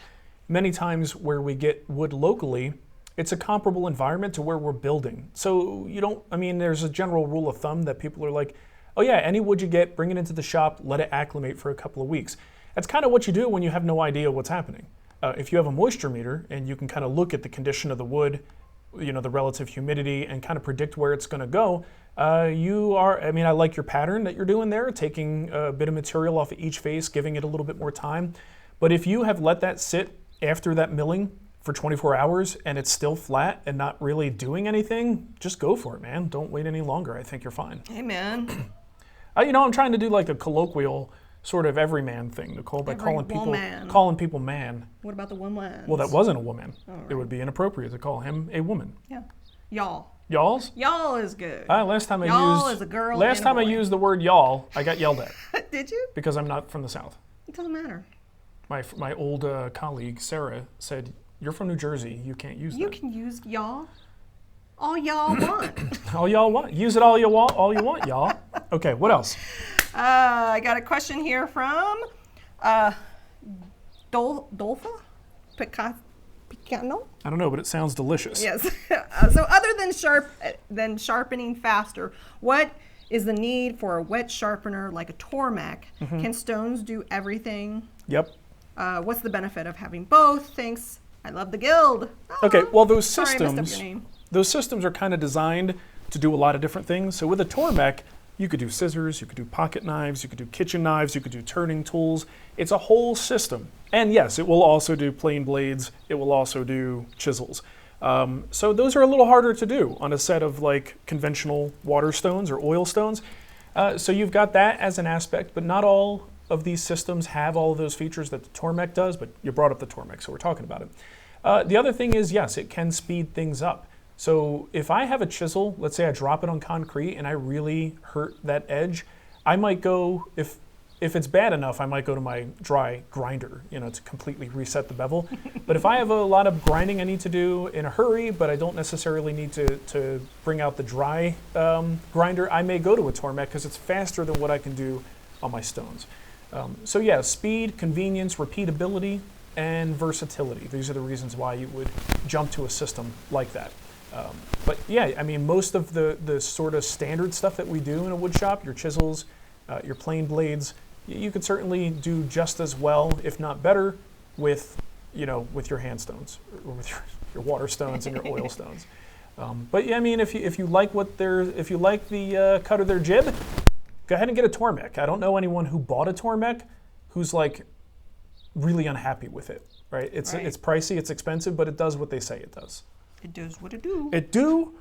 Many times where we get wood locally, it's a comparable environment to where we're building. So there's a general rule of thumb that people are like, oh yeah, any wood you get, bring it into the shop, let it acclimate for a couple of weeks. That's kind of what you do when you have no idea what's happening. If you have a moisture meter and you can kind of look at the condition of the wood, the relative humidity, and kind of predict where it's going to go, I like your pattern that you're doing there, taking a bit of material off of each face, giving it a little bit more time. But if you have let that sit after that milling for 24 hours and it's still flat and not really doing anything, just go for it, man. Don't wait any longer. I think you're fine. Hey, man. I'm trying to do like a colloquial sort of everyman thing, Nicole, by calling people man. What about the woman? Well, that wasn't a woman. Oh, right. It would be inappropriate to call him a woman. Yeah. Y'all. Y'alls? Y'all is good. Last time Y'all is a girl Last and a time I boy. used the word y'all, I got yelled at Did you? because I'm not from the South. It doesn't matter. My old colleague Sarah said, "You're from New Jersey. You can't use You that." can use y'all. All y'all want. All y'all want. Use it all you want, y'all. Okay, what else? I got a question here from Dolfa Picano. I don't know, but it sounds delicious. Yes. So other than sharpening faster, what is the need for a wet sharpener like a Tormek? Can stones do everything? Yep. What's the benefit of having both? Thanks. I love the guild. Okay, well those Sorry, I systems, messed up your name. those systems are kind of designed to do a lot of different things. So with a Tormek, you could do scissors, you could do pocket knives, you could do kitchen knives, you could do turning tools. It's a whole system. And yes, it will also do plane blades. It will also do chisels. So those are a little harder to do on a set of like conventional water stones or oil stones. So you've got that as an aspect, but not all of these systems have all of those features that the Tormek does, but you brought up the Tormek, so we're talking about it. The other thing is, yes, it can speed things up. So if I have a chisel, let's say I drop it on concrete and I really hurt that edge, I might go, if it's bad enough, I might go to my dry grinder, to completely reset the bevel. But if I have a lot of grinding I need to do in a hurry, but I don't necessarily need to bring out the dry grinder, I may go to a Tormek because it's faster than what I can do on my stones. So yeah, speed, convenience, repeatability, and versatility. These are the reasons why you would jump to a system like that. But yeah, I mean, most of the sort of standard stuff that we do in a wood shop, your chisels, your plane blades, you could certainly do just as well, if not better, with your hand stones, or with your water stones and your oil stones. But yeah, I mean, if you like the cut of their jib, go ahead and get a Tormek. I don't know anyone who bought a Tormek who's like really unhappy with it. Right? It's pricey, it's expensive, but it does what they say it does. It does what it do. It do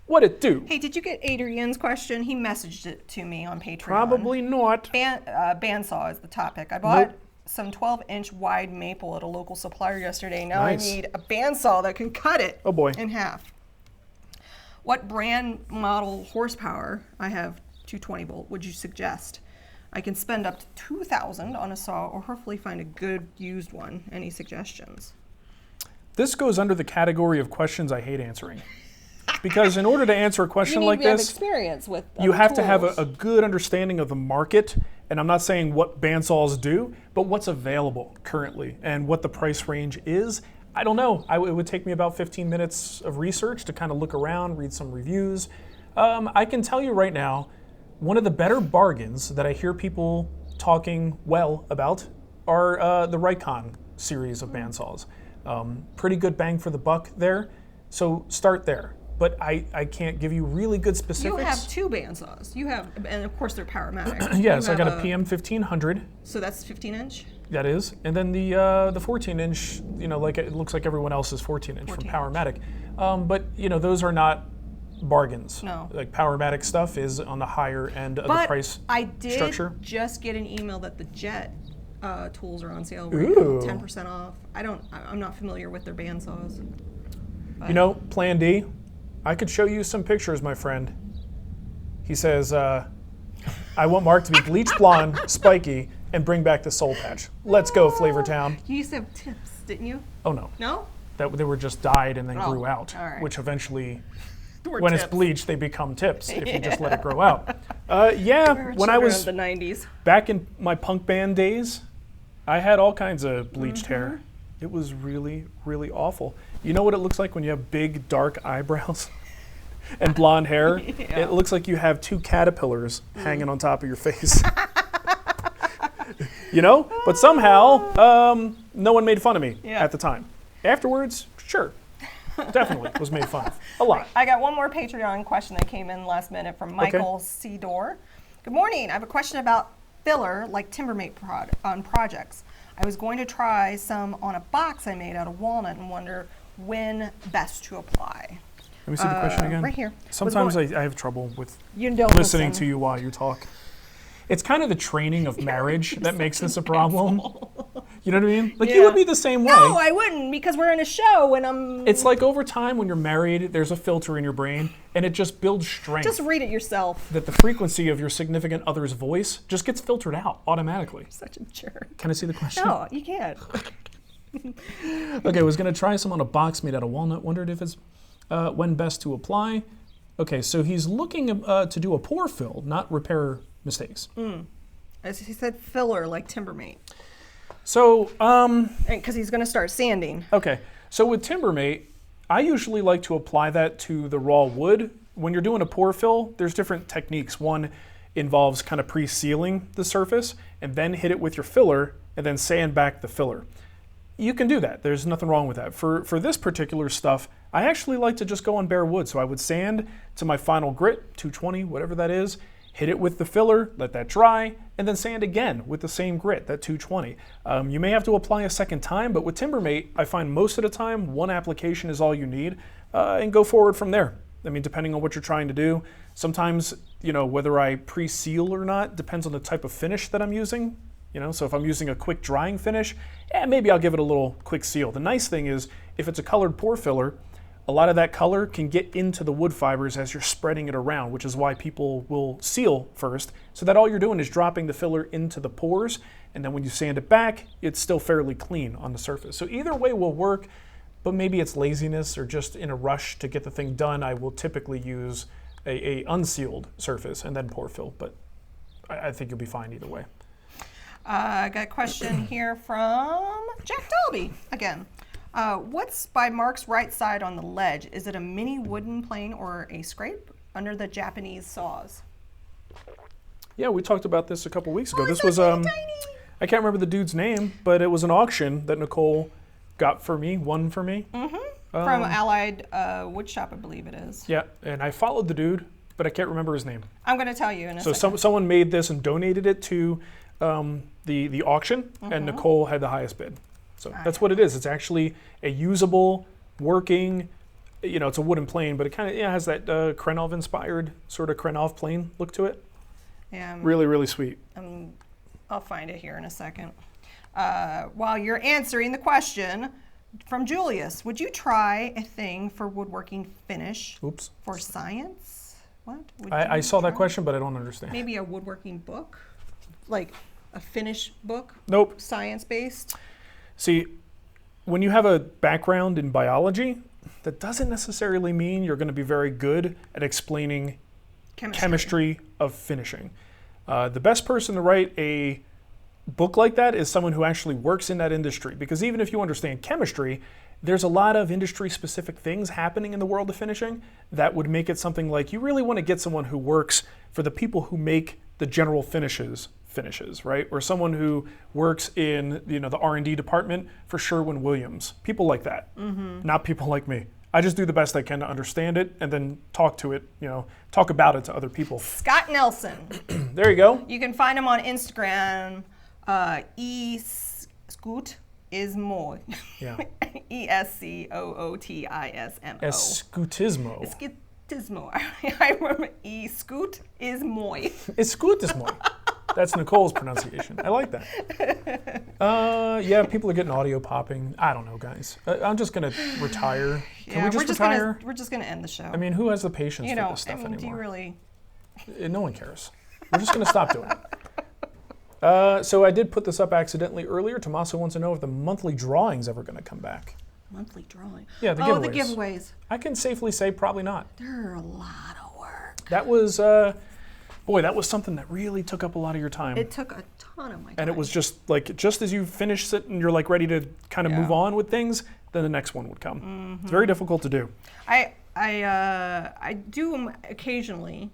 what it do. Hey, did you get Adrian's question? He messaged it to me on Patreon. Probably not. Bandsaw is the topic. I bought some 12-inch wide maple at a local supplier yesterday. Now Nice. I need a bandsaw that can cut it Oh boy. in half. What brand model horsepower, I have 220 volt, would you suggest? I can spend up to $2,000 on a saw or hopefully find a good used one. Any suggestions? This goes under the category of questions I hate answering. Because in order to answer a question like this, experience with you have to have a good understanding of the market. And I'm not saying what bandsaws do, but what's available currently and what the price range is. I don't know. It would take me about 15 minutes of research to kind of look around, read some reviews. I can tell you right now, one of the better bargains that I hear people talking well about are the Rikon series of bandsaws. Pretty good bang for the buck there. So start there. But I can't give you really good specifics. You have two bandsaws. You have, and of course they're Powermatic. Yes, I got a PM 1500. So that's 15-inch? That is, and then the 14-inch, like it looks like everyone else's 14-inch from 14-inch. Powermatic. But those are not bargains. No. Like Powermatic stuff is on the higher end of the price I did structure. just get an email that the Jet tools are on sale. Ooh. 10% off. I'm not familiar with their bandsaws. Plan D. I could show you some pictures, my friend. He says, I want Mark to be bleach blonde, spiky, and bring back the soul patch. Let's go, Flavortown. You used to have tips, didn't you? Oh no, No? they were just dyed and then Oh, grew out, all right. which eventually, Were when it's tips. bleached, they become tips if you just let it grow out. We were When I children was of the 90s. back in my punk band days, I had all kinds of bleached hair. It was really, really awful. You know what it looks like when you have big, dark eyebrows and blonde hair? Yeah. It looks like you have two caterpillars hanging on top of your face. But somehow, no one made fun of me Yeah. at the time. Afterwards, sure, definitely was made fun of. A lot. I got one more Patreon question that came in last minute from Michael Cedor. Good morning. I have a question about filler like Timbermate on projects. I was going to try some on a box I made out of walnut and wonder when best to apply. Let me see the question again. Right here. Sometimes I have trouble with You don't listening listen. to you while you talk. It's kind of the training of marriage that makes this a problem. You know what I mean? Like you Yeah. would be the same way. No, I wouldn't because we're in a show and I'm. It's like over time when you're married, there's a filter in your brain and it just builds strength. Just read it yourself. That the frequency of your significant other's voice just gets filtered out automatically. Such a jerk. Can I see the question? No, you can't. Okay, I was going to try some on a box made out of walnut. Wondered if it's when best to apply. Okay, so he's looking to do a pour fill, not repair mistakes. As he said, filler like Timbermate. So, Because he's going to start sanding. okay, so with Timbermate, I usually like to apply that to the raw wood. When you're doing a pour fill, there's different techniques. One involves kind of pre-sealing the surface and then hit it with your filler and then sand back the filler. You can do that. There's nothing wrong with that. For this particular stuff, I actually like to just go on bare wood. So I would sand to my final grit, 220, whatever that is, hit it with the filler, let that dry, and then sand again with the same grit, that 220. You may have to apply a second time, but with Timbermate, I find most of the time, one application is all you need, and go forward from there. I mean, depending on what you're trying to do. Sometimes, whether I pre-seal or not depends on the type of finish that I'm using. So if I'm using a quick drying finish, maybe I'll give it a little quick seal. The nice thing is, if it's a colored pour filler, a lot of that color can get into the wood fibers as you're spreading it around, which is why people will seal first, so that all you're doing is dropping the filler into the pores, and then when you sand it back, it's still fairly clean on the surface. So either way will work, but maybe it's laziness or just in a rush to get the thing done. I will typically use a unsealed surface and then pour fill, but I think you'll be fine either way. I got a question here from Jack Dolby again. What's by Marc's right side on the ledge? Is it a mini wooden plane or a scrape under the Japanese saws? Yeah, we talked about this a couple weeks ago. This so was tiny. I can't remember the dude's name, but it was an auction that Nicole got for me, won for me. From Allied Wood Shop, I believe it is. Yeah, and I followed the dude, but I can't remember his name. I'm going to tell you in a So second. someone made this and donated it to the auction, and Nicole had the highest bid. So that's what it is. It's actually a usable, working, it's a wooden plane, but it kind of has that Krenov-inspired sort of Krenov plane look to it. Yeah, Really, really sweet. I'll find it here in a second. while you're answering the question from Julius, would you try a thing for woodworking finish Oops. for science? What? I saw that question, but I don't understand. Maybe a woodworking book? Like a finish book? Nope. Science-based? See, when you have a background in biology, that doesn't necessarily mean you're going to be very good at explaining chemistry of finishing. The best person to write a book like that is someone who actually works in that industry, because even if you understand chemistry, there's a lot of industry-specific things happening in the world of finishing that would make it something like you really want to get someone who works for the people who make the general finishes, right? Or someone who works in the R&D department for Sherwin-Williams. People like that, not people like me. I just do the best I can to understand it and then talk about it to other people. Scott Nelson. There you go. You can find him on Instagram. Escoot is more. Yeah. Escootismo. Escootismo. Escootismo. I remember Escoot is moi. Escootismo. That's Nicole's pronunciation. I like that. Yeah, people are getting audio popping. I don't know, guys. I'm just going to retire. Can we just retire? We're just going to end the show. I mean, who has the patience for this stuff anymore? Do you really? No one cares. We're just going to stop doing it. So I did put this up accidentally earlier. Tommaso wants to know if the monthly drawing's ever going to come back. Monthly drawing? Yeah, the giveaways. The giveaways. I can safely say probably not. They're a lot of work. That was, that was something that really took up a lot of your time. It took a ton of my time. And it was just as you finish it and you're like ready to kind of move on with things, then the next one would come. Mm-hmm. It's very difficult to do. I do them occasionally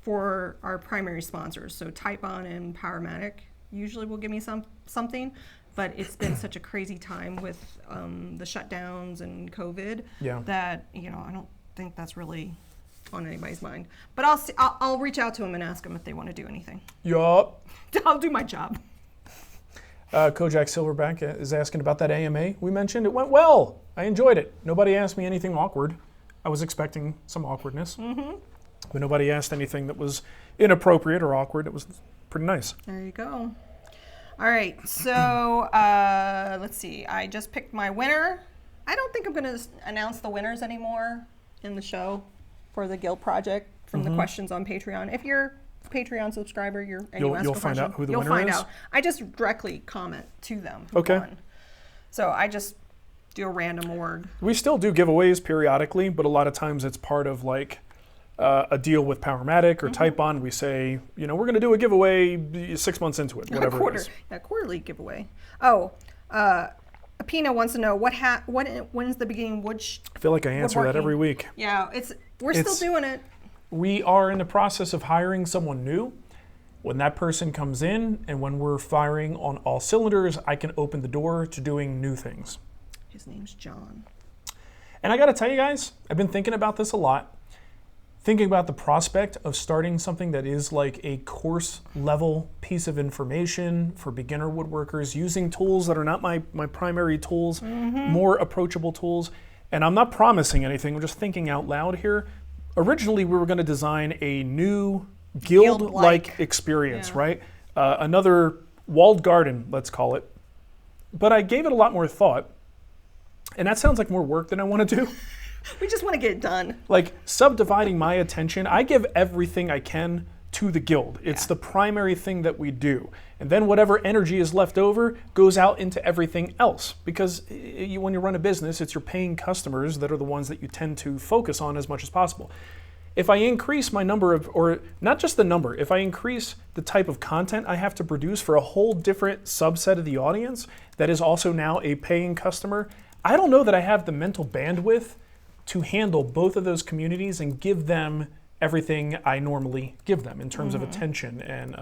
for our primary sponsors. So Type On and Powermatic usually will give me something, but it's been such a crazy time with the shutdowns and COVID that I don't think that's really on anybody's mind. But I'll reach out to them and ask them if they want to do anything. Yup. I'll do my job. Kojak Silverback is asking about that AMA we mentioned. It went well. I enjoyed it. Nobody asked me anything awkward. I was expecting some awkwardness. Mm-hmm. But nobody asked anything that was inappropriate or awkward. It was pretty nice. There you go. All right, so let's see. I just picked my winner. I don't think I'm going to announce the winners anymore in the show for the Guild Project from the questions on Patreon. If you're a Patreon subscriber, you'll find out who the winner is? You'll find out. I just directly comment to them. Okay. So I just do a random org. We still do giveaways periodically, but a lot of times it's part of like a deal with Powermatic or Type On. We say, we're going to do a giveaway 6 months into it, whatever it is. A quarterly giveaway. Oh, Apina wants to know when's the beginning wood. I feel like I answer that every week. Yeah, we're still doing it. We are in the process of hiring someone new. When that person comes in and when we're firing on all cylinders, I can open the door to doing new things. His name's John. And I got to tell you guys, I've been thinking about this a lot. Thinking about the prospect of starting something that is like a course level piece of information for beginner woodworkers, using tools that are not my primary tools, more approachable tools. And I'm not promising anything, I'm just thinking out loud here. Originally, we were going to design a new guild-like experience, right? Another walled garden, let's call it. But I gave it a lot more thought. And that sounds like more work than I want to do. We just want to get it done. Like subdividing my attention, I give everything I can to the guild. It's the primary thing that we do. And then whatever energy is left over goes out into everything else. Because when you run a business, it's your paying customers that are the ones that you tend to focus on as much as possible. If I increase my number of, or not just the number, if I increase the type of content I have to produce for a whole different subset of the audience that is also now a paying customer, I don't know that I have the mental bandwidth to handle both of those communities and give them everything I normally give them in terms of attention and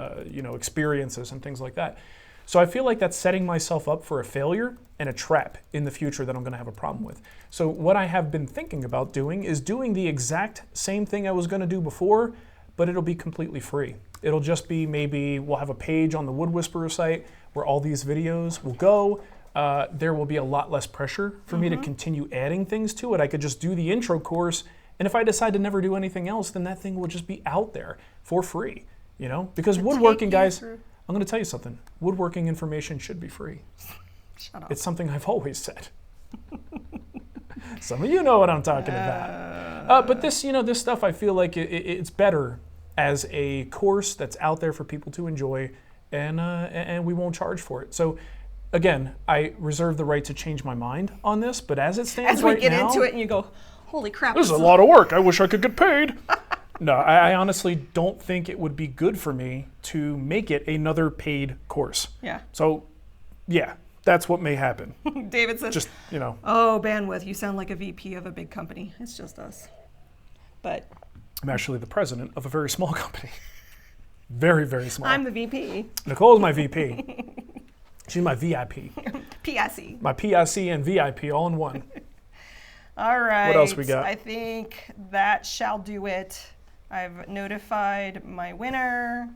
experiences and things like that. So I feel like that's setting myself up for a failure and a trap in the future that I'm going to have a problem with. So what I have been thinking about doing is doing the exact same thing I was going to do before, but it'll be completely free. It'll just be maybe we'll have a page on the Wood Whisperer site where all these videos will go. There will be a lot less pressure for me to continue adding things to it. I could just do the intro course, and if I decide to never do anything else, then that thing will just be out there for free, Because woodworking, guys, I'm going to tell you something. Woodworking information should be free. Shut up. It's something I've always said. Some of you know what I'm talking about. But this, this stuff, I feel like it's better as a course that's out there for people to enjoy, and we won't charge for it. So, again, I reserve the right to change my mind on this, but as it stands right now... As we get into it and you go, holy crap. This is a lot of work. I wish I could get paid. No, I honestly don't think it would be good for me to make it another paid course. Yeah. So, yeah, that's what may happen. David says, Just, oh, bandwidth, you sound like a VP of a big company. It's just us. But I'm actually the president of a very small company. Very, very small. I'm the VP. Nicole's my VP. She's my VIP. PIC. My PIC and VIP all in one. All right. What else we got? I think that shall do it. I've notified my winner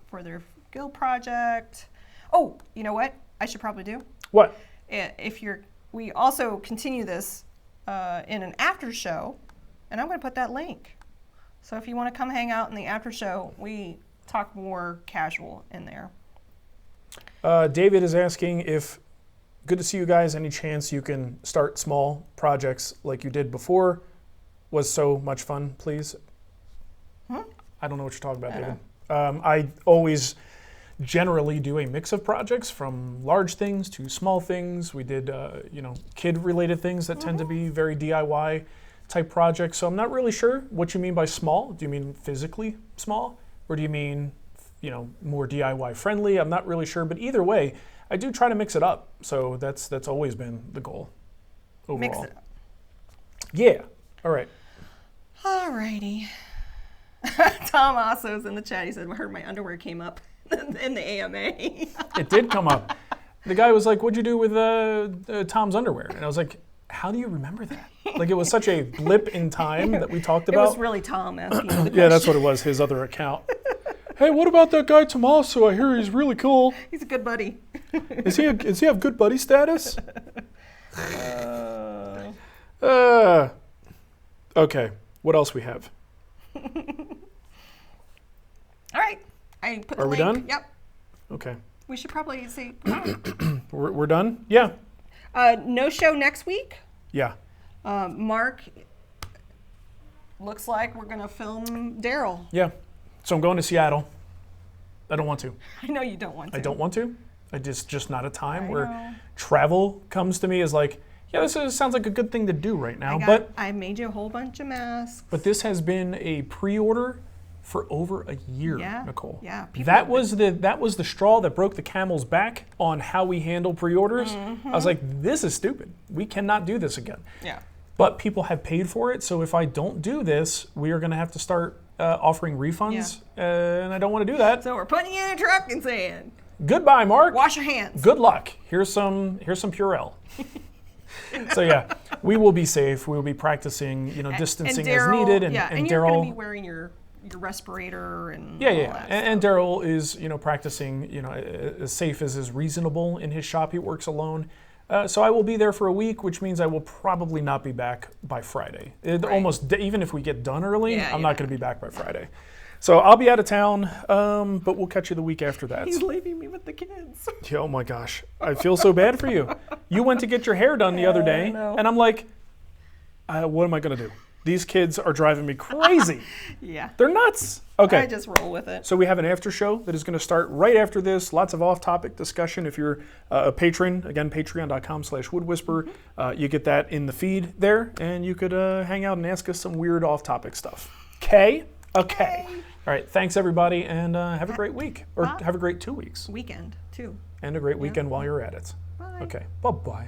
for their guild project. Oh, you know what I should probably do? What? We also continue this in an after show, and I'm going to put that link. So if you want to come hang out in the after show, we talk more casual in there. David is asking if, good to see you guys, any chance you can start small projects like you did before? Was so much fun, please. I don't know what you're talking about, David. I always generally do a mix of projects, from large things to small things. We did, kid-related things that tend to be very DIY type projects. So I'm not really sure what you mean by small. Do you mean physically small, or do you mean, more DIY friendly? I'm not really sure, but either way, I do try to mix it up. So that's always been the goal overall. Mix it up. Yeah. All right. All righty. Tom Osso's in the chat. He said, I heard my underwear came up in the AMA. It did come up. The guy was like, what'd you do with Tom's underwear? And I was like, how do you remember that? Like, it was such a blip in time that we talked about. It was really Tom asking the question. Yeah, that's what it was, his other account. Hey, what about that guy Tommaso? I hear he's really cool. He's a good buddy. Does he have good buddy status? Okay, what else we have? All right, I put the Are we link. done? Yep. Okay. We should probably say We're done? Yeah. no show next week. Yeah. Marc, looks like we're gonna film Daryl. Yeah. So I'm going to Seattle. I don't want to. I know you don't want to. I don't want to. It's just not a time I where know. travel comes to me as like, yeah, sounds like a good thing to do right now. I made you a whole bunch of masks. But this has been a pre-order for over a year, Yeah, Nicole. yeah, That was the straw that broke the camel's back on how we handle pre-orders. I was like, this is stupid. We cannot do this again. Yeah. But people have paid for it, so if I don't do this, we are going to have to start offering refunds, and I don't want to do that. So we're putting you in a truck and saying, Goodbye, Marc. wash your hands. Good luck. Here's some Purell. So yeah, we will be safe. We will be practicing, distancing as needed, and you're going Daryl. to be wearing your respirator and Yeah, all yeah. that And Daryl is, practicing, as safe as is reasonable in his shop. He works alone. So I will be there for a week, which means I will probably not be back by Friday. Almost, even if we get done early, I'm not going to be back by Friday. So I'll be out of town, but we'll catch you the week after that. He's leaving me with the kids. Yeah, oh my gosh. I feel so bad for you. You went to get your hair done the other day, and I'm like, what am I going to do? These kids are driving me crazy. Yeah. They're nuts. Okay. I just roll with it. So we have an after show that is going to start right after this. Lots of off-topic discussion. If you're a patron, again, patreon.com/woodwhisperer, you get that in the feed there, and you could hang out and ask us some weird off-topic stuff. Okay? Okay. All right. Thanks, everybody, and have a great week. Or have a great 2 weeks. Weekend, too. And a great weekend while you're at it. Bye. Okay. Bye-bye.